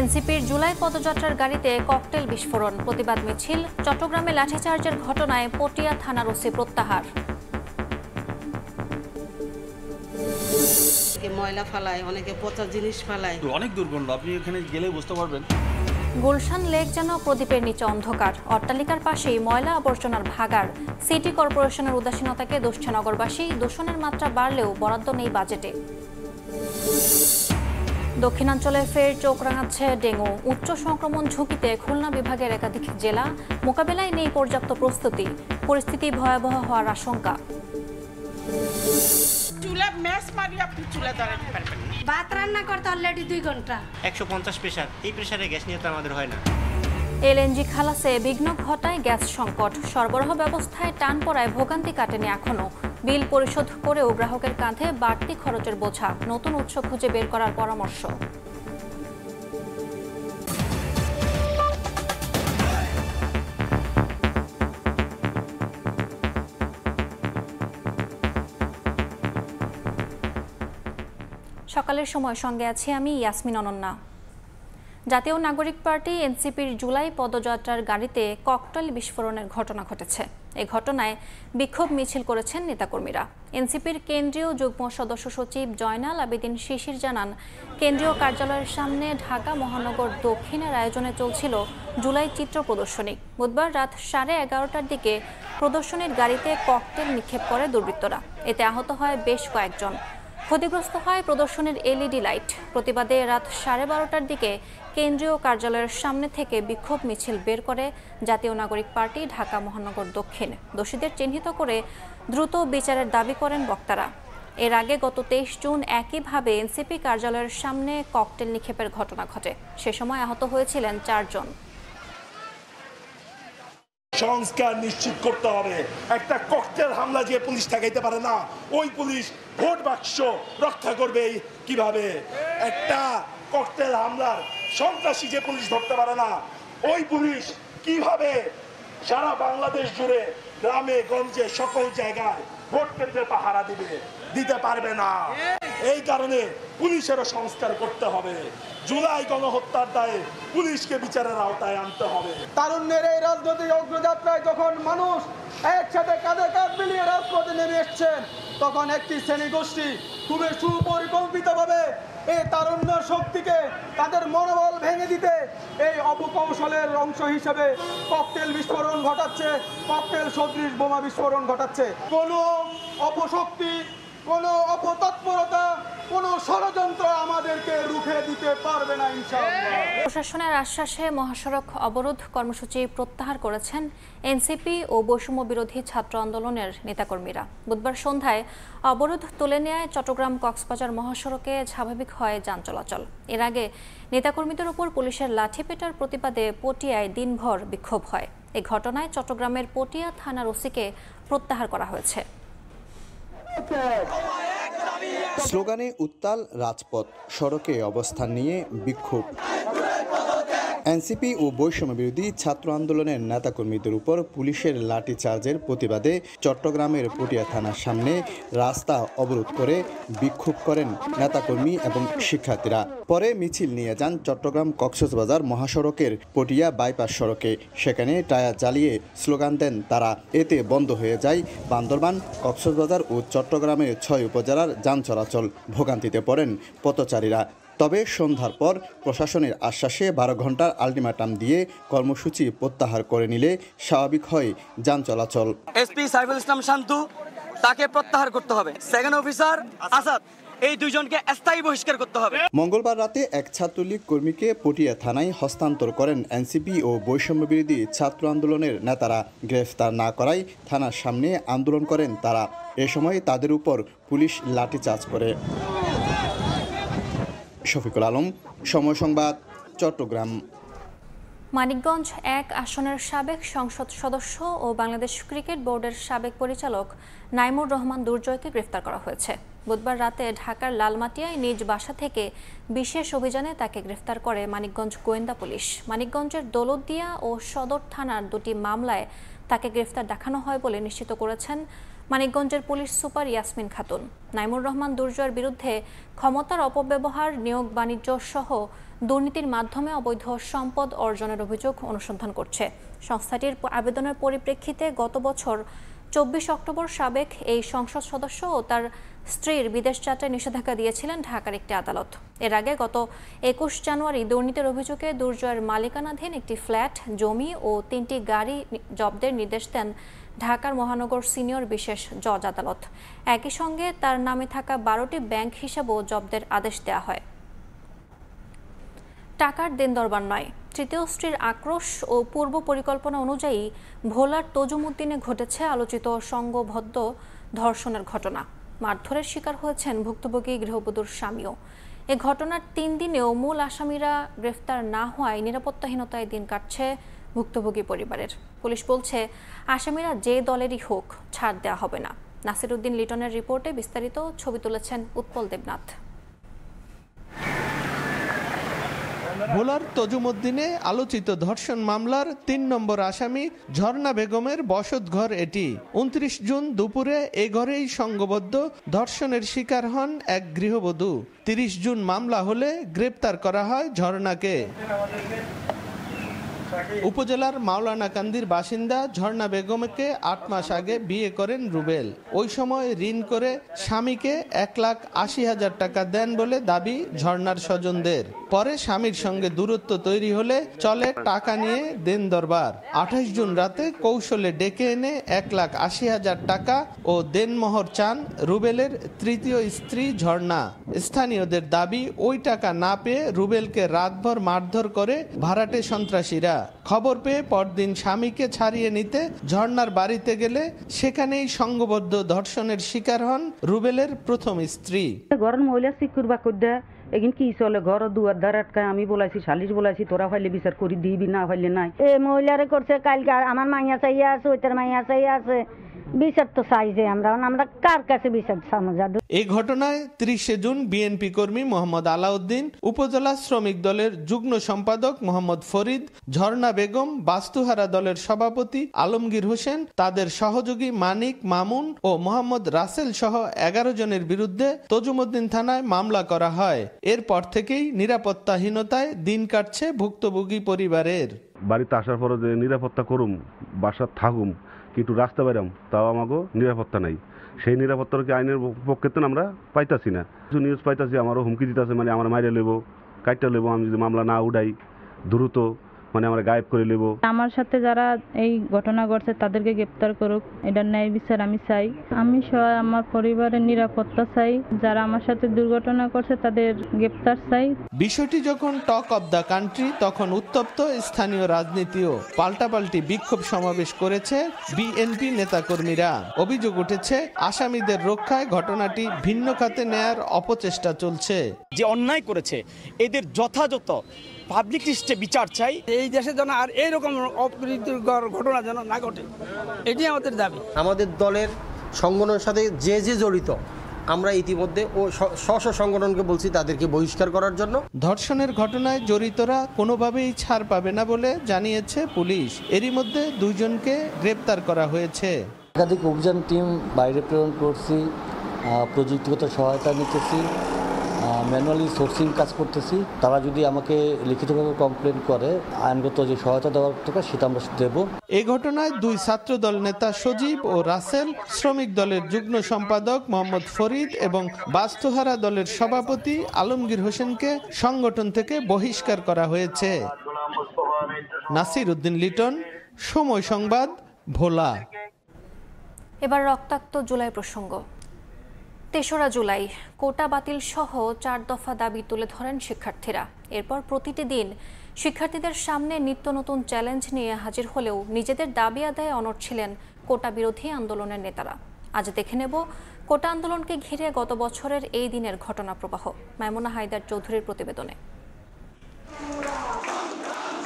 এনসিপির জুলাই পদযাত্রার গাড়িতে ককটেল বিস্ফোরণ, প্রতিবাদ মিছিল। চট্টগ্রামে লাঠিচার্জের ঘটনায় পটিয়া থানার ওসি প্রত্যাহার। ময়লা ফালায়, অনেকে পচা জিনিস ফালায়, অনেক দুর্গন্ধ। আপনি এখানে গেলে বুঝতে পারবেন। গুলশান লেক যেন প্রদীপের নিচে অন্ধকার, অট্টালিকার পাশেই ময়লা আবর্জনার ভাগাড়। সিটি কর্পোরেশনের উদাসীনতাকে দুষছে নগরবাসী। দূষণের মাত্রা বাড়লেও বরাদ্দ নেই বাজেটে। দক্ষিণাঞ্চলে ফের চোখ রাঙাচ্ছে ডেঙ্গু। উচ্চ সংক্রমণ ঝুঁকিতে খুলনা বিভাগের একাধিক জেলা, মোকাবেলায় নেই পর্যাপ্ত প্রস্তুতি। পরিস্থিতি ভয়াবহ হওয়ার আশঙ্কা। ভাত রান্না করতে অলরেডি 2 ঘন্টা। 150 প্রেসার, এই প্রেসারে গ্যাস নিয়ে তো আমাদের হয় না। এলএনজি খালাসে বিঘ্ন ঘটায় গ্যাস সংকট। সরবরাহ ব্যবস্থায় টান পড়ায় ভোগান্তি কাটেনি এখনো। বিল পরিশোধ করেও গ্রাহকের কাঁধে বাড়তি খরচের বোঝা। নতুন উৎস খুঁজে বের করার পরামর্শ। সকালের সময় সঙ্গে আছি আমি ইয়াসমিন অনন্যা। জাতীয় নাগরিক পার্টি এনসিপির জুলাই পদযাত্রার গাড়িতে ককটেল বিস্ফোরণের ঘটনা ঘটেছে। এই ঘটনায় বিক্ষোভ মিছিল করেছেন নেতাকর্মীরা। এনসিপির কেন্দ্রীয় যুগ্ম সদস্য সচিব জয়নাল আবেদিন শিশির জানান, কেন্দ্রীয় কার্যালয়ের সামনে ঢাকা মহানগর দক্ষিণের আয়োজনে চলছিল জুলাই চিত্র প্রদর্শনী। বুধবার রাত 11:30টার দিকে প্রদর্শনীর গাড়িতে ককটেল নিক্ষেপ করে দুর্বৃত্তরা। এতে আহত হয় বেশ কয়েকজন। ক্ষতিগ্রস্ত হয় প্রদর্শনীর এলইডি লাইট। প্রতিবাদে রাত 12:30টার দিকে কেন্দ্রীয় কার্যালয়ের সামনে থেকে বিক্ষোভ মিছিল বের করে জাতীয় নাগরিক পার্টি ঢাকা মহানগর দক্ষিণ। দোষীদের চিহ্নিত করে দ্রুত বিচারের দাবি করেন বক্তারা। এর আগে গত 23 জুন একইভাবে এনসিপি কার্যালয়ের সামনে ককটেল নিক্ষেপের ঘটনা ঘটে। সে সময় আহত হয়েছিলেন 4 জন। সংস্কার নিশ্চিত করতে হবে। একটা ককটেল হামলা যে পুলিশ ঠেকাইতে পারে না, ওই পুলিশ ভোট বাক্স রক্ষা করবে কিভাবে? একটা ককটেল হামলার সন্ত্রাসী যে পুলিশ ধরতে পারে না, ওই পুলিশ কিভাবে সারা বাংলাদেশ জুড়ে গ্রামে গঞ্জে সকল জায়গায় ভোট কেন্দ্রে পাহারা দিতে পারবে না। এই কারণে পুলিশেরও সংস্কার করতে হবে। জুলাই গণহত্যার দায়ে পুলিশকে বিচারের আওতায় আনতে হবে। তারুণ্যের এই রাজনৈতিক অগ্রযাত্রায় যখন মানুষ একসাথে কাঁধে কাঁধ মিলিয়ে রাজপথে নেমে এসছেন, তখন একটি শ্রেণীগোষ্ঠী খুবই সুপরিকল্পিতভাবে এই তারুণ্য শক্তিকে, তাদের মনোবল ভেঙে দিতে এই অপকৌশলের অংশ হিসেবে ককটেল বিস্ফোরণ ঘটাচ্ছে, ককটেল সদৃশ বোমা বিস্ফোরণ ঘটাচ্ছে। কোনো অপশক্তি, কোনো অপতৎপরতা, কোনো ষড়যন্ত্র আমাদেরকে রুখে দিতে পারবে না ইনশাআল্লাহ। প্রশাসনের আশ্বাসে মহাসড়ক অবরোধ কর্মসূচি প্রত্যাহার করেছেন এনসিপি ও বৈষম্য বিরোধী ছাত্র আন্দোলনের নেতাকর্মীরা। বুধবার সন্ধ্যায় অবরোধ তুলে নেয় চট্টগ্রাম কক্সবাজার মহাসড়কে স্বাভাবিক হয় যান চলাচল। এর আগে নেতাকর্মীদের উপর পুলিশের লাঠিপেটার প্রতিবাদে পটিয়ায় দিনভর বিক্ষোভ হয়। এই ঘটনায় চট্টগ্রামের পটিয়া থানার ওসিকে প্রত্যাহার করা হয়েছে। স্লোগানে উত্তাল রাজপথ, সড়কে অবস্থান নিয়ে বিক্ষোভ। এনসিপি ও বৈষম্য বিরোধী ছাত্র আন্দোলনের নেতাকর্মীদের উপর পুলিশের লাঠিচার্জের প্রতিবাদে চট্টগ্রামের পটিয়া থানার সামনে রাস্তা অবরোধ করে বিক্ষোভ করেন নেতাকর্মী এবং শিক্ষার্থীরা। পরে মিছিল নিয়ে যান চট্টগ্রাম কক্সবাজার মহাসড়কের পটিয়া বাইপাস সড়কে। সেখানে টায়ার জ্বালিয়ে স্লোগান দেন তারা। এতে বন্ধ হয়ে যায় বান্দরবান, কক্সবাজার ও চট্টগ্রামের 6 উপজেলার যান চলাচল। ভোগান্তিতে পড়েন পথচারীরা। তবে সন্ধ্যার পর প্রশাসনের আশ্বাসে 12 ঘন্টার আলটিমেটাম দিয়ে কর্মসূচি প্রত্যাহার করে নিলে স্বাভাবিক হয় যান চলাচল। এসপি সাইফুল ইসলাম শান্তু, তাকে প্রত্যাহার করতে হবে। সেকেন্ড অফিসার আসাদ, এই দুইজনকে স্থায়ী বহিষ্কার করতে হবে। মঙ্গলবার রাতে এক ছাত্রলীগ কর্মীকে পটিয়া থানায় হস্তান্তর করেন এনসিপি ও বৈষম্য বিরোধী ছাত্র আন্দোলনের নেতারা। গ্রেফতার না করায় থানার সামনে আন্দোলন করেন তারা। এ সময় তাদের উপর পুলিশ লাঠিচার্জ করে। শফিকুল আলম, সময় সংবাদ, চট্টগ্রাম। মানিকগঞ্জ 1 আসনের সাবেক সংসদ সদস্য ও বাংলাদেশ ক্রিকেট বোর্ডের সাবেক পরিচালক নাইমুর রহমান দুর্জয়কে গ্রেফতার করা হয়েছে। বুধবার রাতে ঢাকার লালমাটিয়ায় নিজ বাসা থেকে বিশেষ অভিযানে তাকে গ্রেফতার করে মানিকগঞ্জ গোয়েন্দা পুলিশ। মানিকগঞ্জের দৌলতদিয়া ও সদর থানার 2টি মামলায় তাকে গ্রেফতার দেখানো হয় বলে নিশ্চিত করেছেন মানিকগঞ্জের পুলিশ সুপার ইয়াসমিন খাতুন। নাইমুর রহমান দুর্জয়ের বিরুদ্ধে ক্ষমতার অপব্যবহার, নিয়োগ বাণিজ্য সহ দুর্নীতির মাধ্যমে অবৈধ সম্পদ অর্জনের অভিযোগ অনুসন্ধান করছে। সংস্থাটির আবেদনের পরিপ্রেক্ষিতে গত বছর 24 অক্টোবর সাবেক এই সংসদ সদস্য ও তার স্ত্রীর বিদেশ যাত্রায় নিষেধাজ্ঞা দিয়েছিলেন ঢাকার একটি আদালত। এর আগে গত 21 জানুয়ারি দুর্নীতির অভিযোগে দুর্জয়ের মালিকানাধীন একটি ফ্ল্যাট, জমি ও 3টি গাড়ি জব্দের নির্দেশ দেন ঢাকার মহানগর সিনিয়র বিশেষ জজ আদালত। একই সঙ্গে তার নামে থাকা 12টি ব্যাংক হিসাবও জব্দের আদেশ দেওয়া হয়। টাকার দেন দরবার নয়, তৃতীয় স্ত্রীর আক্রোশ ও পূর্ব পরিকল্পনা অনুযায়ী ভোলার তজুমুদ্দিনে ঘটেছে আলোচিত সংঘবদ্ধ ধর্ষণের ঘটনা। মারধরের শিকার হয়েছেন ভুক্তভোগী গৃহবধূর স্বামীও। এ ঘটনার 3 দিনেও মূল আসামিরা গ্রেফতার না হওয়ায় নিরাপত্তাহীনতায় দিন কাটছে ভুক্তভোগী পরিবারের। পুলিশ বলছে, আসামিরা যে দলেরই হোক ছাড় দেওয়া হবে না। নাসির উদ্দিন লিটনের রিপোর্টে বিস্তারিত, ছবি তুলেছেন উৎপল দেবনাথ। ভোলার তজুমুদ্দিনে আলোচিত ধর্ষণ মামলার 3 নম্বর আসামি ঝর্ণা বেগমের বসতঘর এটি। 29 জুন দুপুরে এ ঘরেই সংঘবদ্ধ ধর্ষণের শিকার হন এক গৃহবধূ। 30 জুন মামলা হলে গ্রেপ্তার করা হয় ঝর্ণাকে। উপজেলার মাওলানাকান্দির বাসিন্দা ঝর্ণা বেগমকে 8 মাস আগে বিয়ে করেন রুবেল। ওই সময় ঋণ করে স্বামীকে 1,80,000 টাকা দেন বলে দাবি ঝর্ণার স্বজনদের। পরে স্বামীর সঙ্গে দূরত্ব তৈরি হলে চলে টাকা নিয়ে দেন দরবার। 28 জুন রাতে কৌশলে ডেকে এনে 1,80,000 টাকা ও দেনমোহর চান রুবেলের তৃতীয় স্ত্রী ঝর্ণা। স্থানীয়দের দাবি, ওই টাকা না পেয়ে রুবেলকে রাতভর মারধর করে ভাড়াটে সন্ত্রাসীরা। খবর পেয়ে পরদিন স্বামীকে ছাড়িয়ে নিতে ঝর্ণার বাড়িতে গেলে সেখানেই সংঘবদ্ধ ধর্ষণের শিকার হন রুবেলের প্রথম স্ত্রী। ঘরের মহিলা সিকুর বা কইদা এগিন কি চলে ঘর দুয়ার দ্বার আটকায় আমি বলাইছি, সালিশ বলাইছি, তোরা ফাইলে বিচার করি দিবি, না ফাইলে নাই। এ মহিলারে করছে কালকে, আমার মাইয়া চাইয়া আছে, ওইটার মাইয়া চাইয়া আছে, বিচার তো চাই যে আমরা কার কাছে বিচার চামো। এই ঘটনায় 30 জুন বিএনপি কর্মী মোহাম্মদ আলাউদ্দিন, উপজেলা শ্রমিক দলের যুগ্ম সম্পাদক মোহাম্মদ ফরিদ, ঝর্ণা বেগম, বাস্তুহারা দলের সভাপতি আলমগীর হোসেন, তাদের সহযোগী মানিক, মামুন ও মোহাম্মদ রাসেল সহ 11 জনের বিরুদ্ধে তজুমুদ্দিন থানায় মামলা করা হয়। এরপর থেকেই নিরাপত্তাহীনতায় দিন কাটছে ভুক্তভোগী পরিবারের। বাড়িতে আসার পরে যে নিরাপত্তা করুম, বাসা থাকুম, কিন্তু রাস্তা বেরাম, তাও আমাকে নিরাপত্তা নাই। সেই নিরাপত্তার কি আইনের পক্ষে তো আমরা পাইতাছি না। কিছু নিউজ পাইতাছি আমারও হুমকি দিতেছে, মানে আমার মাইরে লেবো, কাইটা লেবো, আমি যদি মামলা না উঠাই দ্রুত মানে আমরা গায়েব করে লেবো। আমার সাথে যারা এই ঘটনা ঘটছে তাদেরকে গ্রেপ্তার করুক, এটার ন্যায় বিচার আমি চাই। আমি সহ আমার পরিবারের নিরাপত্তা চাই, যারা আমার সাথে দুর্ঘটনা করছে তাদের গ্রেপ্তার চাই। বিষয়টি যখন টক অব দ্য কান্ট্রি, তখন উত্তপ্ত স্থানীয় রাজনীতিও। পাল্টাপাল্টি বিক্ষোভ সমাবেশ করেছে বিএনপি নেতাকর্মীরা। অভিযোগ উঠেছে, আসামিদের রক্ষায় ঘটনাটি ভিন্ন খাতে নেয়ার অপচেষ্টা চলছে। যে অন্যায় করেছে এদের যথাযথ পাবলিক লিস্টে বিচার চাই। এই দেশে যেন আর এইরকম অপ্রীতিকর ঘটনা যেন না ঘটে, এটি আমাদের দাবি। আমাদের দলের সংগঠনের সাথে যে জড়িত, আমরা ইতিমধ্যে ও স্ব সংগঠনকে বলছি তাদেরকে বহিষ্কার করার জন্য। ধর্ষণের ঘটনায় জড়িতরা কোনোভাবেই ছাড় পাবে না বলে জানিয়েছে পুলিশ। এরই মধ্যে 2 জনকে গ্রেপ্তার করা হয়েছে। একাধিক অভিযান টিম বাইরে প্রেরণ করছি, প্রযুক্তিগত সহায়তা নিতেছি, ম্যানুয়ালি সোর্সিং কাজ করতেছি। তারা যদি আমাকে লিখিতভাবে কমপ্লেন করে, আইনগত যে সহায়তা দেওয়ার টাকা সেটা আমরা দেব। এই ঘটনায় 2 ছাত্রদল নেতা সজীব ও রাসেল, শ্রমিক দলের যুগ্ম সম্পাদক মোহাম্মদ ফরিদ এবং বাস্তুহারা দলের সভাপতি আলমগীর হোসেনকে সংগঠন থেকে বহিষ্কার করা হয়েছে। নাসির উদ্দিন লিটন, সময় সংবাদ, ভোলা। এবার রক্তাক্ত জুলাই প্রসঙ্গ। 3রা জুলাই কোটা বাতিল সহ 4 দফা দাবি তুলে ধরেন শিক্ষার্থীরা। এরপর প্রতিটি দিন শিক্ষার্থীদের সামনে নিত্য নতুন চ্যালেঞ্জ নিয়ে হাজির হলেও নিজেদের দাবি আদায়ে অনড় ছিলেন কোটা বিরোধী আন্দোলনের নেতারা। আজ দেখে নেব কোটা আন্দোলনকে ঘিরে গত বছরের এই দিনের ঘটনা প্রবাহ। মাইমুনা হায়দার চৌধুরীর প্রতিবেদনে।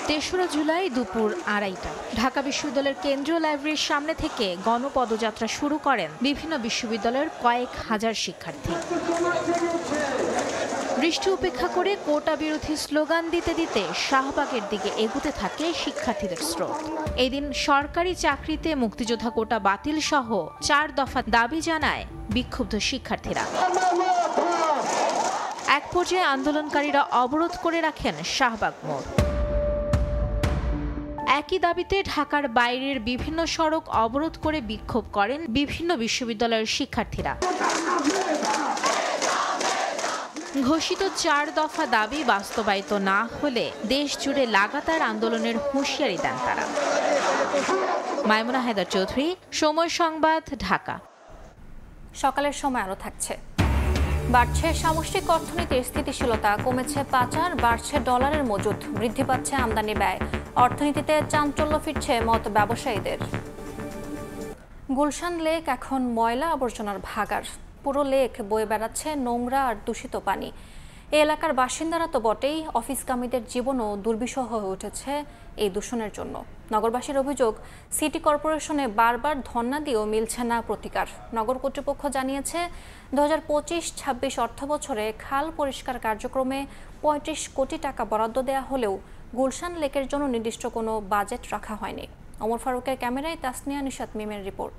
3রা জুলাই দুপুর 2:30টা ঢাকা বিশ্ববিদ্যালয়ের কেন্দ্রীয় লাইব্রেরির সামনে থেকে গণপদযাত্রা শুরু করেন বিভিন্ন বিশ্ববিদ্যালয়ের কয়েক হাজার শিক্ষার্থী। বৃষ্টি উপেক্ষা করে কোটা বিরোধী স্লোগান দিতে দিতে শাহবাগের দিকে এগুতে থাকে শিক্ষার্থীদের স্রোত। এদিন সরকারি চাকরিতে মুক্তিযোদ্ধা কোটা বাতিল সহ 4 দফা দাবি জানায় বিক্ষুব্ধ শিক্ষার্থীরা। এক পর্যায়ে আন্দোলনকারীরা অবরোধ করে রাখেন শাহবাগ মোড়। একই দাবিতে ঢাকার বাইরের বিভিন্ন সড়ক অবরোধ করে বিক্ষোভ করেন বিভিন্ন বিশ্ববিদ্যালয়ের শিক্ষার্থীরা। ঘোষিত 4 দফা দাবি বাস্তবায়িত না হলে দেশ জুড়ে লাগাতার আন্দোলনের হুঁশিয়ারি দেন তারা। মাইমুনা হায়দার চৌধুরী, সময় সংবাদ, ঢাকা। সকালের সময় আরো থাকছে। বাড়ছে সামষ্টিক অর্থনীতির স্থিতিশীলতা, কমেছে পাচার, বাড়ছে ডলারের মজুদ, বৃদ্ধি পাচ্ছে আমদানি ব্যয়, অর্থনীতিতে চাঞ্চল্য ফিরছে মত ব্যবসায়ীদের। গুলশান লেক এখন ময়লা আবর্জনার ভাগাড়। পুরো লেক বয়ে বেড়াচ্ছে নোংরা আর দূষিত পানি। এই এলাকার বাসিন্দারা তো বটেই, অফিসকামীদের জীবনও দুর্বিষহ হয়ে উঠেছে এই দূষণের জন্য। নগরবাসীর অভিযোগ, সিটি কর্পোরেশনে বারবার ধর্ণা দিয়েও মিলছে না প্রতিকার। নগর কর্তৃপক্ষ জানিয়েছে 2025-26 অর্থবছরে খাল পরিষ্কার কার্যক্রমে 35 কোটি টাকা বরাদ্দ দেওয়া হলেও গুলশান লেকের জন্য নির্দিষ্ট কোনো বাজেট রাখা হয়নি। ওমর ফারুকের ক্যামেরায় তাসনিয়া নিশাত মিমের রিপোর্ট।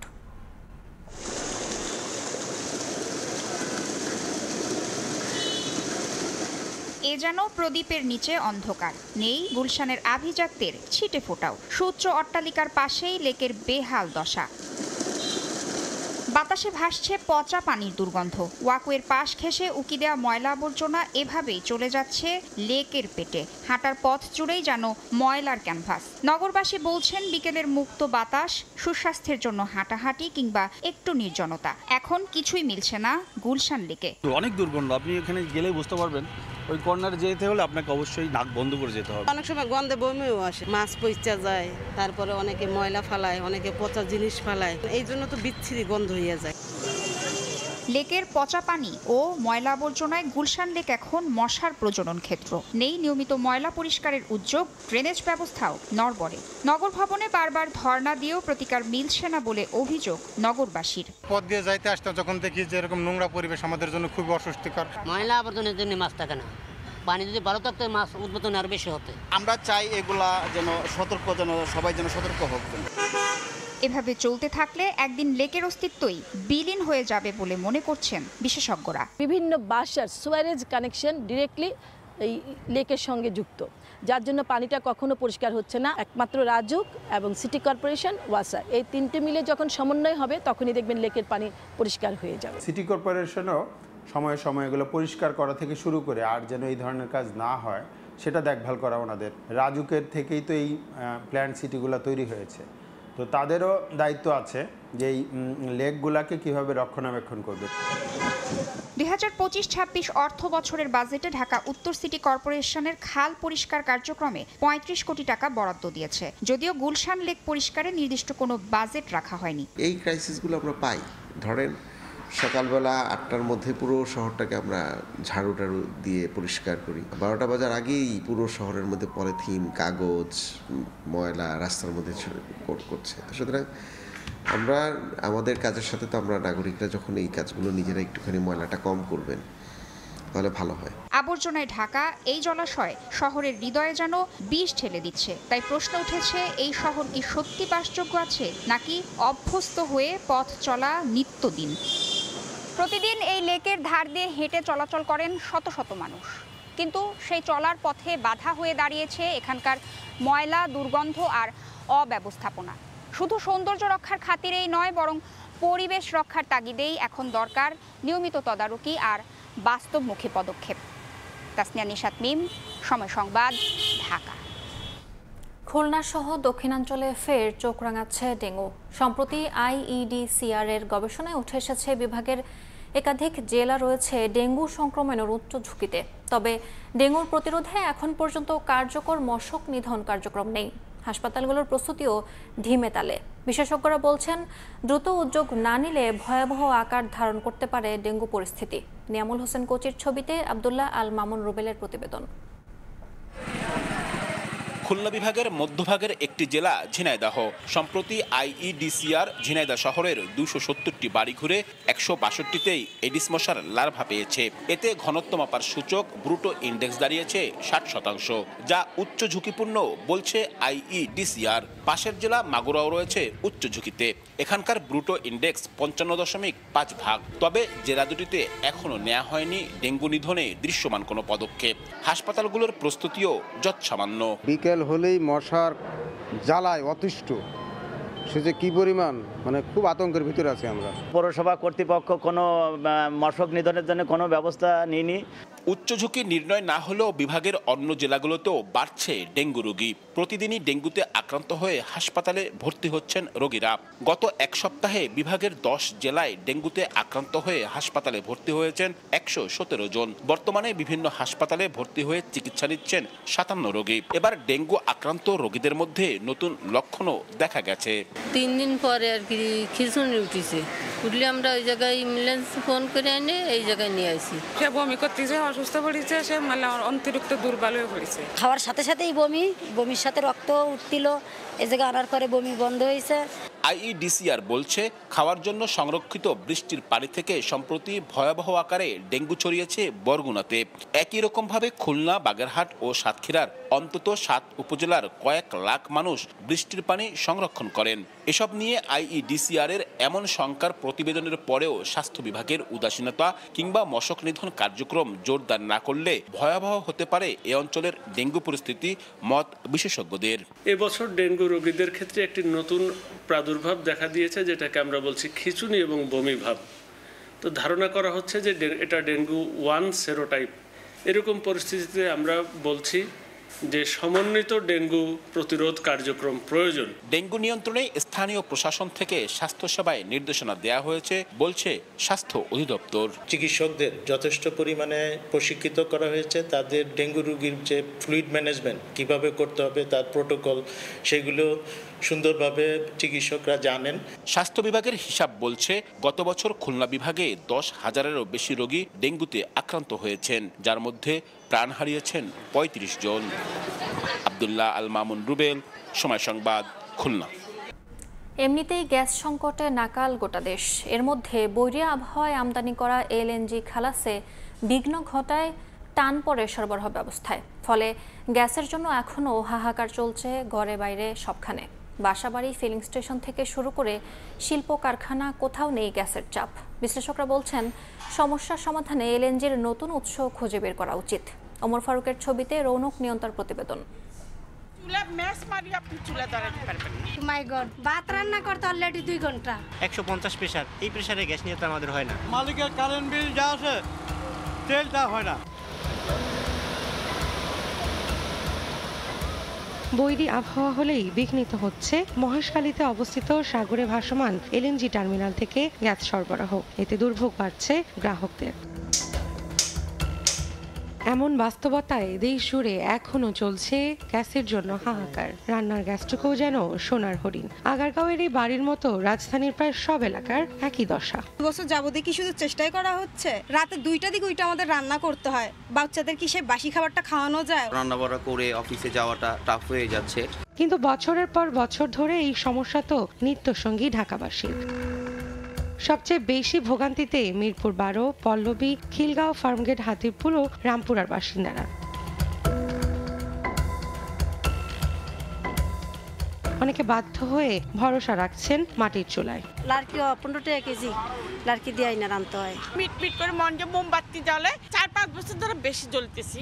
এ যেন প্রদীপের নিচে অন্ধকার, নেই গুলশানের আভিজাত্যের ছিটে ফোটাও। সূত্র অট্টালিকার পাশেই লেকের বেহাল দশা। বাতাসে ভাসছে পচা পানির দুর্গন্ধ। ওয়াকওয়ের পাশ ঘেঁষে উকি দেওয়া ময়লা আবর্জনা এভাবেই চলে যাচ্ছে লেকের পেটে। হাঁটার পথ জুড়েই যেন ময়লার ক্যানভাস। নগরবাসী বলছেন বিকেলের মুক্ত বাতাস, সুস্বাস্থ্যের জন্য হাঁটাহাঁটি কিংবা একটু নির্জনতা, এখন কিছুই মিলছে না গুলশান লেকে। অনেক দুর্গন্ধ, আপনি এখানে গেলে বুঝতে পারবেন। ওই কর্নারে যেতে হলে আপনাকে অবশ্যই নাক বন্ধ করে যেতে হবে। অনেক সময় গন্ধে বমিও আসে, মাছ পচা যায়, তারপরে অনেকে ময়লা ফালায়, অনেকে পচা জিনিস ফালায়, এই জন্য তো বিচ্ছিরি গন্ধ হয়ে যায়। লেকের পচা পানি ও ময়লা আবর্জনায় গুলশান লেক এখন মশার প্রজনন ক্ষেত্র। নেই নিয়মিত ময়লা পরিষ্কারের উদ্যোগ, ড্রেনেজ ব্যবস্থাও নড়বড়ে। নগর ভবনে বারবার ধর্ণা দিয়েও প্রতিকার মিলছে না বলে অভিযোগ নগরবাসীর। পথ দিয়ে যাইতে আসতে যখন দেখি যে এরকম নোংরা পরিবেশ আমাদের জন্য খুবই অস্বস্তিকর। ময়লা আবর্জনের জন্য মাছ থাকে না, পানি যদি ভালো থাকতো মাছ উৎপাদন আরো বেশি হতো। আমরা চাই এগুলা যেন সবাই যেন সতর্ক হোক। এভাবে চলতে থাকলে একদিন লেকের অস্তিত্বই বিলীন হয়ে যাবে বলে মনে করছেন বিশেষজ্ঞরা। বিভিন্ন বাসার সুয়ারেজ কানেকশন ডিরেক্টলি এই লেকের সঙ্গে যুক্ত, যার জন্য পানিটা কখনো পরিষ্কার হচ্ছে না। একমাত্র রাজুক এবং সিটি কর্পোরেশন, ওয়াসা, এই তিনটে মিলে যখন সমন্বয় হবে তখনই দেখবেন লেকের পানি পরিষ্কার হয়ে যাবে। সিটি কর্পোরেশনও সময়ে সময়ে এগুলো পরিষ্কার করা থেকে শুরু করে আর যেন এই ধরনের কাজ না হয় সেটা দেখভাল করা ওনাদের। রাজুকের থেকেই তো এই প্ল্যান্ট সিটিগুলো তৈরি হয়েছে, তো তাদেরও দায়িত্ব আছে যে এই লেকগুলাকে কীভাবে রক্ষণাবেক্ষণ করবে। 2025-26 অর্থ বছরের বাজেটে ঢাকা উত্তর সিটি কর্পোরেশনের খাল পরিষ্কার কার্যক্রমে 35 কোটি টাকা বরাদ্দ দিয়েছে, যদিও গুলশান লেক পরিষ্কারে নির্দিষ্ট কোনো বাজেট রাখা হয়নি। এই ক্রাইসিসগুলো আমরা পাই, ধরেন সকালবেলা 8টার মধ্যে পুরো শহরটাকে আমরা ঝাড়ু টাড়ু দিয়ে পরিষ্কার করি, 12টা বাজার আগেই পুরো শহরের মধ্যে পলিথিন, কাগজ, ময়লা রাস্তার মধ্যে করছে। সুতরাং আমরা আমাদের কাজের সাথে তো আমরা নাগরিকরা যখন এই কাজগুলো নিজেরা একটুখানি ময়লাটা কম করবেন তাহলে ভালো হয়। আবর্জনায় ঢাকা এই জলাশয় শহরের হৃদয়ে যেন বিষ ঠেলে দিচ্ছে। তাই প্রশ্ন উঠেছে, এই শহর কি সত্যি বাসযোগ্য আছে নাকি অভ্যস্ত হয়ে পথ চলা নিত্যদিন? প্রতিদিন এই লেকের ধার দিয়ে হেঁটে চলাচল করেন শত শত মানুষ, কিন্তু সেই চলার পথে বাধা হয়ে দাঁড়িয়েছে এখানকার ময়লা, দুর্গন্ধ আর অব্যবস্থাপনা। শুধু সৌন্দর্য রক্ষার খাতিরেই নয়, বরং পরিবেশ রক্ষার তাগিদেই এখন দরকার নিয়মিত তদারকি আর বাস্তবমুখী পদক্ষেপ। তাসনিয়া নিশাত মিম, সময় সংবাদ, ঢাকা। খুলনা সহ দক্ষিণাঞ্চলে ফের চোখ রাঙাচ্ছে ডেঙ্গু। সম্প্রতি IEDCR এর গবেষণায় উঠে এসেছে বিভাগের একাধিক জেলা রয়েছে ডেঙ্গু সংক্রমণের উচ্চ ঝুঁকিতে। তবে ডেঙ্গুর প্রতিরোধে এখন পর্যন্ত কার্যকর মশক নিধন কার্যক্রম নেই। হাসপাতালগুলোর প্রস্তুতিও ধিমে তালে। বিশেষজ্ঞরা বলছেন, দ্রুত উদ্যোগ না নিলে ভয়াবহ আকার ধারণ করতে পারে ডেঙ্গু পরিস্থিতি। নিয়ামুল হোসেন কোচির ছবিতে আব্দুল্লাহ আল মামুন রুবেলের প্রতিবেদন। খুলনা বিভাগের মধ্যভাগের একটি জেলা ঝিনাইদহ। সম্প্রতি আইইডিসিআর ঝিনাইদহ শহরের 270টি বাড়ি ঘুরে 162টিতেই এডিস মশার লার্ভা পেয়েছে। এতে ঘনত্ব মাপার সূচক ব্রুটো ইন্ডেক্স দাঁড়িয়েছে 60%, যা উচ্চ ঝুঁকিপূর্ণ বলছে আইইডিসিআর। পাশের জেলা মাগুরাও রয়েছে উচ্চ ঝুঁকিতে। এখানকার ব্রুটো ইন্ডেক্স 55.5 ভাগ। তবে জেলা দুটিতে এখনো নেওয়া হয়নি ডেঙ্গু নিধনে দৃশ্যমান কোনো পদক্ষেপ। হাসপাতালগুলোর প্রস্তুতিও যৎসামান্য। বিকেল হলেই মশার জ্বালায় অতিষ্ঠ, সে যে কি পরিমাণ, মানে খুব আতঙ্কের ভিতরে আছি আমরা। পৌরসভা কর্তৃপক্ষ কোনো মশক নিধনের জন্য কোনো ব্যবস্থা নেয়নি। উচ্চ ঝুঁকি নির্ণয় না হলেও বিভাগের অন্য জেলাগুলোতেও বাড়ছে ডেঙ্গু রোগী। প্রতিদিনই ডেঙ্গুতে আক্রান্ত হয়ে হাসপাতালে ভর্তি হচ্ছেন রোগীরা। গত এক সপ্তাহে বিভাগের 10 জেলায় ডেঙ্গুতে আক্রান্ত হয়ে হাসপাতালে ভর্তি হয়েছেন 117 জন। বর্তমানে বিভিন্ন হাসপাতালে ভর্তি হয়ে চিকিৎসা নিচ্ছেন 57 রোগী। এবার ডেঙ্গু আক্রান্ত রোগীদের মধ্যে নতুন লক্ষণও দেখা গেছে। 3 দিন পরে আর কি খিঁচুনি উঠেছে, উঠলে আমরা ওই জায়গায় অ্যাম্বুলেন্স ফোন করে এনে এই জায়গায় নিয়ে আসি। সে বমি করতেছে, অসুস্থ পড়েছে, সে মানে অতিরিক্ত দুর্বল হয়ে পড়েছে। খাওয়ার সাথে সাথেই বমির সাথে রক্ত উঠছিল, এই জায়গায় আনার পরে বমি বন্ধ হয়েছে। আইইডিসিআর বলছে, খাওয়ার জন্য সংরক্ষিত বৃষ্টির পানি থেকে সম্প্রতি ভয়াবহ আকারে ডেঙ্গু ছড়িয়েছে বরগুনাতে। একই রকমভাবে খুলনা, বাগেরহাট ও সাতক্ষীরার অন্তত 7 উপজেলার কয়েক লাখ মানুষ বৃষ্টির পানি সংরক্ষণ করেন। এসব নিয়ে আইইডিসিআর এর এমন শঙ্কার প্রতিবেদনের পরেও স্বাস্থ্য বিভাগের উদাসীনতা কিংবা মশক নিধন কার্যক্রম জোরদার না করলে ভয়াবহ হতে পারে এ অঞ্চলের ডেঙ্গু পরিস্থিতি, মত বিশেষজ্ঞদের। এবছর ডেঙ্গু রোগীদের ক্ষেত্রে একটি নতুন প্রাদুর্ভাব দেখা দিয়েছে, যেটাকে আমরা বলছি খিঁচুনি এবং বমি ভাব। তো ধারণা করা হচ্ছে যে এটা ডেঙ্গু 1 সেরোটাইপ। এরকম পরিস্থিতিতে আমরা বলছি যে সমন্বিত ডেঙ্গু প্রতিরোধ কার্যক্রম প্রয়োজন। ডেঙ্গু নিয়ন্ত্রণে স্থানীয় প্রশাসন থেকে স্বাস্থ্যসেবায় নির্দেশনা দেওয়া হয়েছে বলছে স্বাস্থ্য অধিদপ্তর। চিকিৎসকদের যথেষ্ট পরিমাণে প্রশিক্ষিত করা হয়েছে। তাদের ডেঙ্গু রোগীর যে ফ্লুইড ম্যানেজমেন্ট কিভাবে করতে হবে, তার প্রোটোকল, সেগুলো সুন্দরভাবে চিকিৎসকরা জানেন। স্বাস্থ্য বিভাগের হিসাব বলছে, গত বছর খুলনা বিভাগে 10,000-এরও বেশি রোগী ডেঙ্গুতে আক্রান্ত হয়েছেন, যার মধ্যে প্রাণ হারিয়েছেন 35 জন। আব্দুল্লাহ আল মামুন, রুবেল, সময় সংবাদ, খুলনা। এমনিতেই গ্যাস সংকটে নাকাল গোটা দেশ। এর মধ্যে বৈরী আবহাওয়ায় আমদানি করা এলএনজি খালাসে বিঘ্ন ঘটায় টান পড়ে সরবরাহ ব্যবস্থায়। ফলে গ্যাসের জন্য এখনও হাহাকার চলছে ঘরে বাইরে সবখানে। বাসাবাড়ি, ফিলিং স্টেশন থেকে শুরু করে শিল্প কারখানা, কোথাও নেই গ্যাসের চাপ। বিশ্লেষকরা বলছেন, সমস্যার সমাধানে এলএনজির নতুন উৎস খুঁজে বের করা উচিত। ওমর ফারুকের ছবিতে রৌনক নিয়ন্ত্রণ প্রতিবেদন। ভাত রান্না করতে অলরেডি 2 ঘন্টা। 150 প্রেসার, এই প্রেসারে গ্যাস নিয়ে তো আমাদের হয় না। মালিকের কারেন্ট বিল যা আছে তেলটা হয় না। বৈরী আবহাওয়া হলেই বিঘ্নিত হচ্ছে মহেশখালীতে অবস্থিত সাগরে ভাসমান এলএনজি টার্মিনাল থেকে গ্যাস সরবরাহ। এতে দুর্ভোগ বাড়ছে গ্রাহকদের। এমন বাস্তবতায় দেশ জুড়ে এখনো চলছে গ্যাসের জন্য হাহাকার। রান্নার গ্যাসটুকুও যেন সোনার হরিণ। আগারগাঁওয়ের এই বাড়ির মতো রাজধানীর প্রায় সব এলাকার একই দশা। বছর যাবতীয় কি শুধু চেষ্টাই করা হচ্ছে? রাতে 2টা দিকে আমাদের রান্না করতে হয়। বাচ্চাদের কি সে বাসি খাবারটা খাওয়ানো যায়? রান্না বাড়া করে অফিসে যাওয়াটা টাফ হয়ে যাচ্ছে। কিন্তু বছরের পর বছর ধরে এই সমস্যা তো নিত্যসঙ্গী ঢাকাবাসীর। সবচেয়ে বেশি ভোগান্তিতে মিরপুর 12, পল্লবী, খিলগাঁও, ফার্মগেট, হাতিরপুর ও রামপুরার বাসিন্দারা। অনেকে বাধ্য হয়ে ভরসা রাখছেন মাটির চুলায়। লাড়কি 15 টাকা কেজি লাড়কি দিয়ে আইনা রান্তে হয়। মিট করে মন যে মোমবাতি জ্বলে 4-5 বছর ধরে বেশি জ্বলতেছি,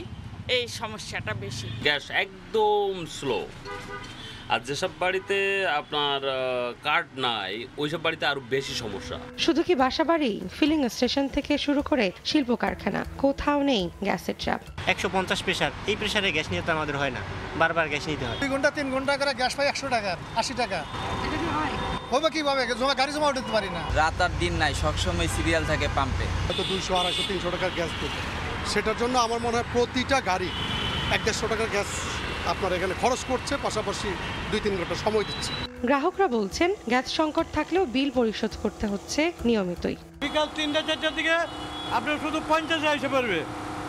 এই সমস্যাটা বেশি। গ্যাস একদম স্লো। আর যেসব বাড়িতে আপনার কার্ড নাই, ওইসব বাড়িতে আরো বেশি সমস্যা। শুধু কি বাসাবাড়ি, ফিলিং স্টেশন থেকে শুরু করে শিল্প কারখানা, কোথাও নেই গ্যাসের চাপ। 150 প্রেসার, এই প্রেসারে গ্যাস নিয়ে তো আমাদের হয় না, বারবার গ্যাস নিতে হয়। 2 ঘন্টা 3 ঘন্টা করে গ্যাস পাই 100 টাকা, 80 টাকা। হবে কিভাবে? গাড়ি জমা উঠতে পারি না। রাত আর দিন নাই, সবসময় সিরিয়াল থাকে পাম্পে। হয়তো 200, 250, 300 টাকার গ্যাস দিতে, সেটার জন্য আমার মনে হয় প্রতিটা গাড়ি 150 টাকার গ্যাস আপনার এখানে খরচ করছে, পাশাপাশি 2-3 ঘন্টা সময় দিচ্ছে। গ্রাহকরা বলছেন, গ্যাস সংকট থাকলেও বিল পরিশোধ করতে হচ্ছে নিয়মিতই। বিকাল 3-4টার দিকে আপনার শুধু 50 এসে পড়বে,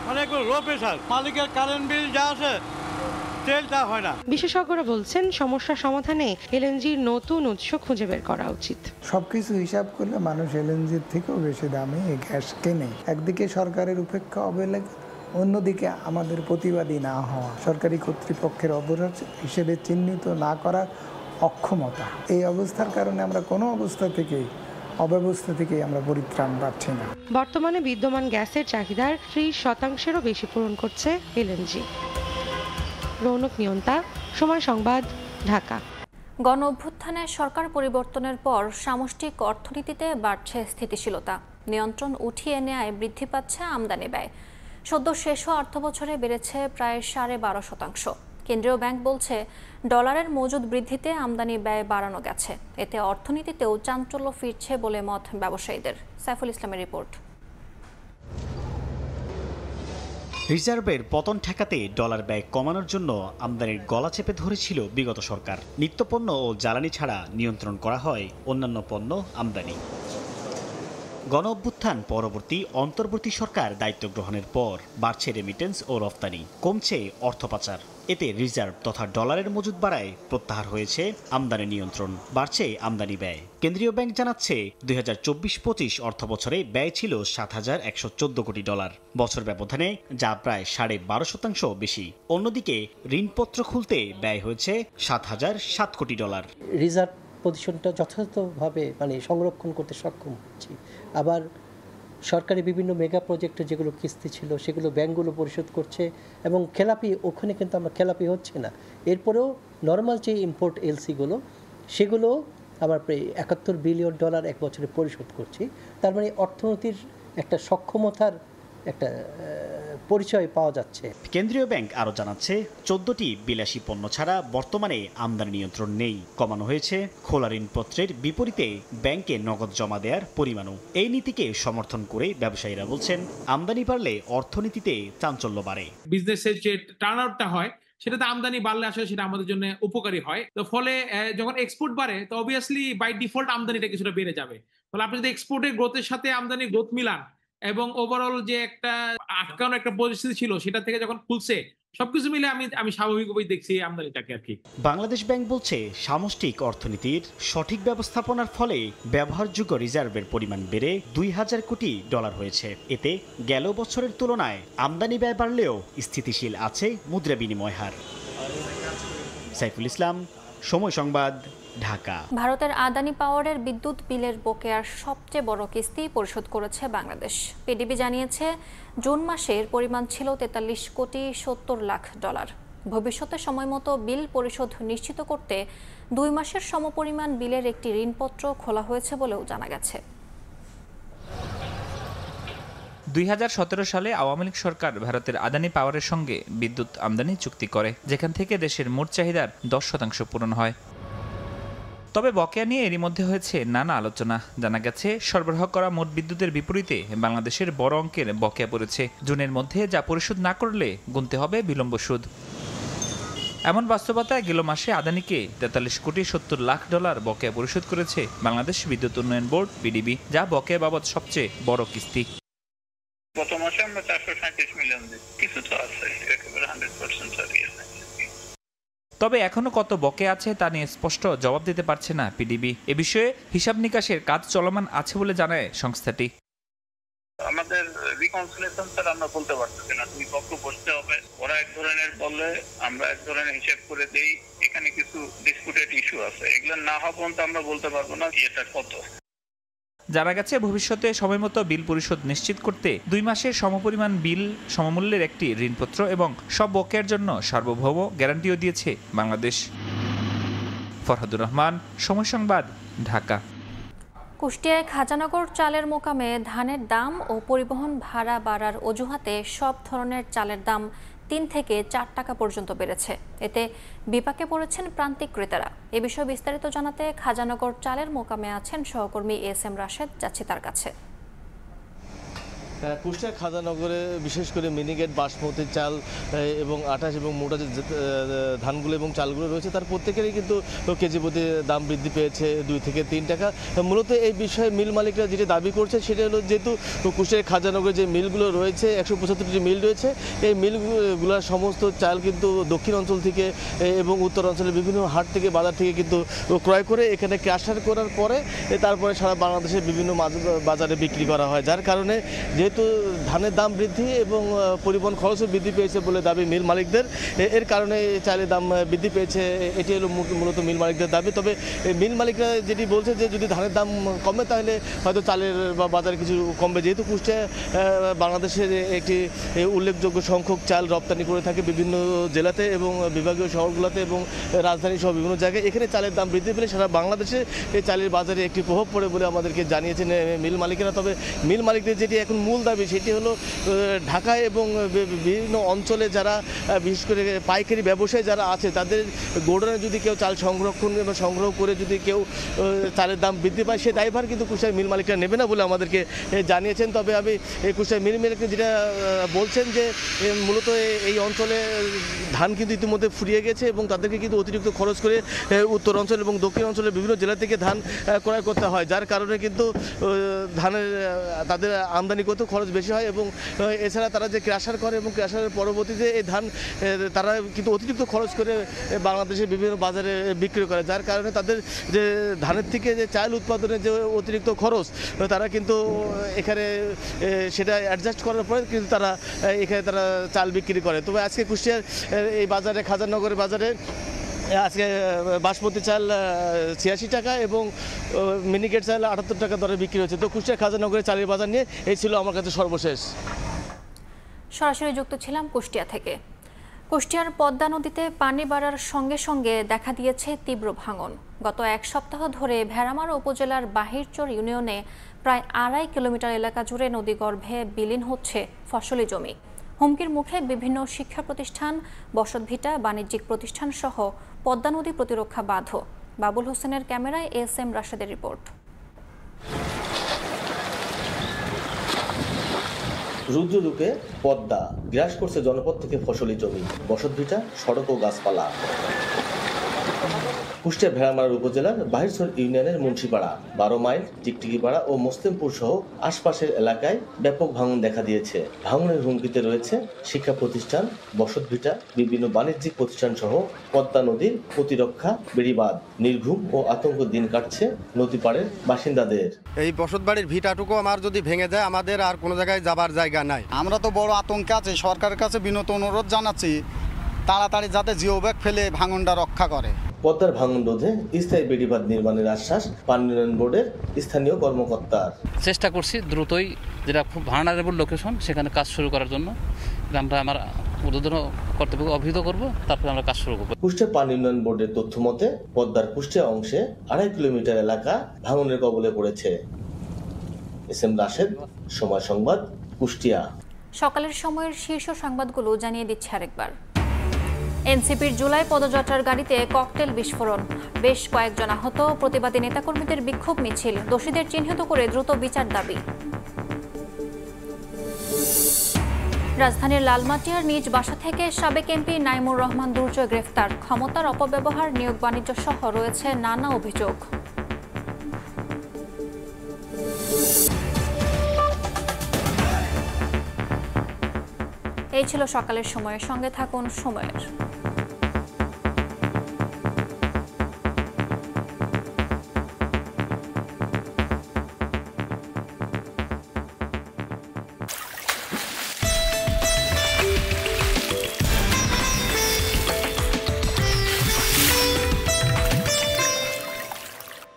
মানে একটু লো প্রেশার। মালিকের কারেন্ট বিল যা আছে তেলটা হয় না। বিশেষজ্ঞরা বলছেন সমস্যা সমাধানে এলএনজির নতুন উৎস খুঁজে বের করা উচিত। সবকিছু হিসাব করলে মানুষ এলএনজির থেকেও বেশি দামে এই গ্যাস কেনে। একদিকে সরকারের উপেক্ষা অবহেলা, অন্যদিকে আমাদের প্রতিবাদী না হওয়া, সরকারি কর্তৃপক্ষের অপরাধ হিসেবে চিহ্নিত না করার অক্ষমতা। এই অবস্থার কারণে আমরা কোনো অব্যবস্থা থেকে আমরা পরিত্রাণ পাচ্ছি না। বর্তমানে বিদ্যমান গ্যাসের চাহিদার 30%-এরও বেশি পূরণ করছে এলএনজি। রৌনক নিয়ন্তা, সময় সংবাদ, ঢাকা। গণ অভ্যুত্থানে সরকার পরিবর্তনের পর সামষ্টিক অর্থনীতিতে বাড়ছে স্থিতিশীলতা। নিয়ন্ত্রণ উঠিয়ে নেয় বৃদ্ধি পাচ্ছে আমদানি ব্যয়। সদ্য শেষ হওয়া অর্থবছরে বেড়েছে প্রায় 12.5%। কেন্দ্রীয় ব্যাংক বলছে ডলারের মজুদ বৃদ্ধিতে আমদানি ব্যয় বাড়ানো গেছে। এতে অর্থনীতিতেও চাঞ্চল্য ফিরছে বলে মত ব্যবসায়ীদের। সাইফুল ইসলামের রিপোর্ট। রিজার্ভের পতন ঠেকাতে ডলার ব্যয় কমানোর জন্য আমদানির গলা চেপে ধরেছিল বিগত সরকার। নিত্যপণ্য ও জ্বালানি ছাড়া নিয়ন্ত্রণ করা হয় অন্যান্য পণ্য আমদানি। গণ অভ্যুত্থান পরবর্তী অন্তর্বর্তী সরকার দায়িত্ব গ্রহণের পর বাড়ছে রেমিটেন্স ও রফতানি, কমছে অর্থ পাচার। এতে রিজার্ভ তথা ডলারের মজুদ বাড়ায় প্রত্যাহার হয়েছে আমদানি নিয়ন্ত্রণ, বাড়ছে আমদানি ব্যয়। কেন্দ্রীয় ব্যাংক জানাচ্ছে 2024-25 অর্থবছরে ব্যয় ছিল 7,114 কোটি ডলার, বছর ব্যবধানে যা প্রায় 12.5% বেশি। অন্যদিকে ঋণপত্র খুলতে ব্যয় হয়েছে 7,007 কোটি ডলার। রিজার্ভ পজিশনটা যথাযথভাবে সংরক্ষণ করতে সক্ষম হচ্ছি। আবার সরকারি বিভিন্ন মেগা প্রজেক্টে যেগুলো কিস্তি ছিল সেগুলো ব্যাংকগুলো পরিশোধ করছে এবং খেলাপি ওখানে কিন্তু আমরা খেলাপি হচ্ছে না। এরপরেও নর্মাল যে ইম্পোর্ট এলসিগুলো সেগুলো আমার প্রায় 71 বিলিয়ন ডলার এক বছরে পরিশোধ করছি। তার মানে অর্থনীতির একটা সক্ষমতার একটা পরিচয় পাওয়া যাচ্ছে। কেন্দ্রীয় ব্যাংক আরও জানাচ্ছে 14টি বিলাসী পণ্য ছাড়া বর্তমানে আমদানি নিয়ন্ত্রণ নেই। কমানো হয়েছে খোলা ঋণপত্রের বিপরীতে ব্যাংকে নগদ জমা দেওয়ার পরিমাণও। এই নীতিকে সমর্থন করে ব্যবসায়ীরা বলছেন আমদানি বাড়লে অর্থনীতিতে চাঞ্চল্য বাড়ে। বিজনেসের যে টার্ন আউটটা হয় সেটাতে আমদানি বাড়লে আসলে সেটা আমাদের জন্য উপকারী হয়। তো ফলে যখন এক্সপোর্ট বাড়ে তো অবভিয়াসলি বাই ডিফল্ট আমদানিটা কিছুটা বেড়ে যাবে। ফলে আপনি যদি এক্সপোর্টের গ্রোথের সাথে আমদানির গ্রোথ মিলান এবং ওভারঅল যে একটা আটকানো একটা পরিস্থিতি ছিল সেটা থেকে যখন খুলছে সবকিছু মিলে আমি স্বাভাবিকভাবেই দেখছি আমদানিটাকে আর কি। বাংলাদেশ ব্যাংক বলছে সামষ্টিক অর্থনীতির সঠিক ব্যবস্থাপনার ফলে ব্যবহারযোগ্য রিজার্ভের পরিমাণ বেড়ে 2,000 কোটি ডলার হয়েছে। এতে গেল বছরের তুলনায় আমদানি ব্যয় বাড়লেও স্থিতিশীল আছে মুদ্রা বিনিময় হার। সাইফুল ইসলাম, সময় সংবাদ, ঢাকা। ভারতের আদানি পাওয়ারের বিদ্যুৎ বিলের বকেয়ার সবচেয়ে বড় কিস্তি পরিশোধ করেছে বাংলাদেশ। পিডিবি জানিয়েছে জুন মাসের পরিমাণ ছিল 43,70,00,000 ডলার। ভবিষ্যতে সময়মতো বিল পরিশোধ নিশ্চিত করতে 2 মাসের সমপরিমাণ বিলের একটি ঋণপত্র খোলা হয়েছে বলেও জানা গেছে। 2017 সালে আওয়ামী লীগ সরকার ভারতের আদানি পাওয়ারের সঙ্গে বিদ্যুৎ আমদানি চুক্তি করে, যেখান থেকে দেশের মোট চাহিদার 10% পূরণ হয়। তবে বকেয়া নিয়ে এরই মধ্যে হয়েছে নানা আলোচনা। জানা গেছে সরবরাহ করা মোট বিদ্যুতের বিপরীতে বাংলাদেশের বড় অঙ্কের বকেয়া পড়েছে। জুনের মধ্যে যা পরিশোধ না করলে গুনতে হবে বিলম্ব সুদ। এমন বাস্তবতায় গেল মাসে আদানিকে 43,70,00,000 ডলার বকেয়া পরিশোধ করেছে বাংলাদেশ বিদ্যুৎ উন্নয়ন বোর্ড পিডিবি, যা বকেয়া বাবদ সবচেয়ে বড় কিস্তি। গত মাসে আমরা 437 মিলিয়ন দিচ্ছি, কিছু তো আছে, একেবারে 100% ছাড়িয়ে। তবে এখনো কত বকেয়া আছে তা নিয়ে স্পষ্ট জবাব দিতে পারছে না পিডিবি। এ বিষয়ে হিসাব নিকাশের কাজ চলমান আছে বলে জানায় সংস্থাটি। আমাদের রিকনসিলিয়েশন স্যার আমরা বলতে পারতেছি না, দুই পক্ষ বসতে হবে, ওরা এক ধরনের বলে আমরা এক ধরনের হিসাব করে দেই। এখানে কিছু ডিসপুটেড ইস্যু আছে, এগুলো না হওয়া পর্যন্ত আমরা বলতে পারবো না এটা কত। জানা গেছে ভবিষ্যতে সময়মতো বিল পরিশোধ নিশ্চিত করতে 2 মাসের সমপরিমাণ বিল সমমূল্যের একটি ঋণপত্র এবং সব বকেয়ার জন্য সার্বভৌম গ্যারান্টিও দিয়েছে বাংলাদেশ। ফরহাদুর রহমান, সময় সংবাদ, ঢাকা। কুষ্টিয়ায় খাজানগর চালের মোকামে ধানের দাম ও পরিবহন ভাড়া বাড়ার অজুহাতে সব ধরনের চালের দাম 3 থেকে 4 টাকা পর্যন্ত বেড়েছে। এতে বিপাকে পড়েছেন প্রান্তিক ক্রেতারা। এ বিষয়ে বিস্তারিত জানাতে খাজানগর চালের মোকামে আছেন সহকর্মী এস এম রাশেদ, যাচ্ছি তার কাছে। কুষ্টিয়া খাজানগরে বিশেষ করে মিনিকেট বাসমতি চাল এবং আটাশ এবং মোটা যে ধানগুলো এবং চালগুলো রয়েছে তার প্রত্যেকেরই কিন্তু কেজি প্রতি দাম বৃদ্ধি পেয়েছে 2 থেকে 3 টাকা। মূলত এই বিষয়ে মিল মালিকরা যেটা দাবি করছে সেটা হলো যেহেতু কুষ্টিয়া খাজানগরে যে মিলগুলো রয়েছে 175টি মিল রয়েছে, এই মিলগুলোর সমস্ত চাল কিন্তু দক্ষিণ অঞ্চল থেকে এবং উত্তর অঞ্চলের বিভিন্ন হাট থেকে বাজার থেকে কিন্তু ক্রয় করে এখানে ক্রাশার করার পরে তারপরে সারা বাংলাদেশের বিভিন্ন বাজারে বিক্রি করা হয়, যার কারণে যেহেতু ধানের দাম বৃদ্ধি এবং পরিবহন খরচও বৃদ্ধি পেয়েছে বলে দাবি মিল মালিকদের, এর কারণে চালের দাম বৃদ্ধি পেয়েছে। এটি হলো মূলত মিল মালিকদের দাবি। তবে মিল মালিকরা যেটি বলছে যে যদি ধানের দাম কমে তাহলে হয়তো চালের বা বাজারে কিছু কমবে, যেহেতু কুষ্টিয়া বাংলাদেশের একটি উল্লেখযোগ্য সংখ্যক চাল রপ্তানি করে থাকে বিভিন্ন জেলাতে এবং বিভাগীয় শহরগুলোতে এবং রাজধানী সহ বিভিন্ন জায়গায়। এখানে চালের দাম বৃদ্ধি পেলে সারা বাংলাদেশে এই চালের বাজারে একটি প্রভাব পড়ে বলে আমাদেরকে জানিয়েছেন মিল মালিকেরা। তবে মিল মালিকদের যেটি এখন মূল দাবি সেটি হলো ঢাকায় এবং বিভিন্ন অঞ্চলে যারা বিশেষ করে পাইকারি ব্যবসায়ী যারা আছে তাদের গোডাউনে যদি কেউ চাল সংগ্রহ করে যদি কেউ চালের দাম বৃদ্ধি পায় সে দায়ভার কিন্তু কুষ্টিয়ার মিল মালিকরা নেবে না বলে আমাদেরকে জানিয়েছেন। তবে আমি এই কুষ্টিয়ার মিল মালিকরা যেটা বলছেন যে মূলত এই অঞ্চলে ধান কিন্তু ইতিমধ্যে ফুরিয়ে গেছে এবং তাদেরকে কিন্তু অতিরিক্ত খরচ করে উত্তর অঞ্চল এবং দক্ষিণ অঞ্চলের বিভিন্ন জেলা থেকে ধান ক্রয় করতে হয়, যার কারণে কিন্তু ধানের তাদের আমদানি করতেও খরচ বেশি হয় এবং এছাড়া তারা যে ক্রাশার করে এবং ক্রাশারের পরবর্তীতে এই ধান তারা কিন্তু অতিরিক্ত খরচ করে বাংলাদেশের বিভিন্ন বাজারে বিক্রি করে, যার কারণে তাদের যে ধানের থেকে যে চাল উৎপাদনের যে অতিরিক্ত খরচ তারা কিন্তু এখানে সেটা অ্যাডজাস্ট করার পরে কিন্তু তারা এখানে তারা চাল বিক্রি করে। তবে আজকে কুষ্টিয়ার এই বাজারে খাজানগরের বাজারে আজকে বাসমতি চাল 86 টাকা এবং মিনিকেট চাল 78 টাকা দরে বিক্রি হচ্ছে। তো কুষ্টিয়া খাজানগরের চালের বাজার নিয়ে এই ছিল আমার কাছে সর্বশেষ। সরাসরি যুক্ত ছিলাম কুষ্টিয়া থেকে। কুষ্টিয়ার পদ্মা নদীতে পানি বাড়ার সঙ্গে সঙ্গে দেখা দিয়েছে তীব্র ভাঙন। গত এক সপ্তাহ ধরে ভেড়ামারা উপজেলার বাহিরচর ইউনিয়নে প্রায় 2.5 কিলোমিটার এলাকা জুড়ে নদীগর্ভে বিলীন হচ্ছে ফসলি জমি। হুমকির মুখে বিভিন্ন শিক্ষা প্রতিষ্ঠান, বসতভিটা, বাণিজ্যিক প্রতিষ্ঠান সহ পদ্মা নদী প্রতিরক্ষা বাঁধ। বাবুল হোসেনের ক্যামেরায় এস.এম. রাশেদের রিপোর্ট। রুদ্ররূপে পদ্মা গ্রাস করছে জনপদ থেকে ফসলি জমি, বসতভিটা, সড়ক ও গাছপালা। কুষ্টিয়া ভেড়ামারা উপজেলার বাহিরচর ইউনিয়নের মুন্সিপাড়া, 12 মাইল, টিকটিকিপাড়া ও মুসলিমপুর সহ আশপাশের এলাকায় ব্যাপক ভাঙন দেখা দিয়েছে। ভাঙনের হুমকিতে রয়েছে শিক্ষা প্রতিষ্ঠান, বসতভিটা, বিভিন্ন বাণিজ্যিক প্রতিষ্ঠান সহ পদ্মা নদীর প্রতিরক্ষা বেড়িবাঁধ। নির্ঘুম ও আতঙ্ক দিন কাটছে নদী পাড়ের বাসিন্দাদের। এই বসত বাড়ির ভিটাটুকু আমার যদি ভেঙে যায় আমাদের আর কোনো জায়গায় যাবার জায়গা নাই। আমরা তো বড় আতঙ্কে আছি। সরকারের কাছে বিনত অনুরোধ জানাচ্ছি তাড়াতাড়ি যাতে জিও ব্যাগ ফেলে ভাঙনটা রক্ষা করে। পদ্মার ভাঙন রোধে স্থায়ী বেড়িবাঁধ নির্মাণের আশ্বাস পানি উন্নয়ন বোর্ডের স্থানীয় কর্মকর্তার। চেষ্টা করছি দ্রুতই, যেটা খুব ভার্নারেবল লোকেশন সেখানে কাজ শুরু করার জন্য আমরা আমার উদ্বোধন কর্তৃপক্ষ অভিহিত করব, তারপরে আমরা কাজ শুরু করব। কুষ্টিয়া পানি উন্নয়ন বোর্ডের তথ্য মতে পদ্মার কুষ্টিয়া অংশে 2.5 কিলোমিটার এলাকা ভাঙনের কবলে পড়েছে। এস.এম. রাশেদ, সময় সংবাদ, কুষ্টিয়া। সকালের সময়ের শীর্ষ সংবাদগুলো জানিয়ে দিচ্ছে আরেকবার। এনসিপির জুলাই পদযাত্রার গাড়িতে ককটেল বিস্ফোরণ, বেশ কয়েকজন আহত। প্রতিবাদী নেতাকর্মীদের বিক্ষোভ মিছিল, দোষীদের চিহ্নিত করে দ্রুত বিচার দাবি। রাজধানীর লালমাটিয়ার নিজ বাসা থেকে সাবেক এমপি নাইমুর রহমান দুর্জয় গ্রেফতার। ক্ষমতার অপব্যবহার, নিয়োগ বাণিজ্য সহ রয়েছে নানা অভিযোগ। এই ছিল সকালের সময়ের সঙ্গে থাকুন সময়ের।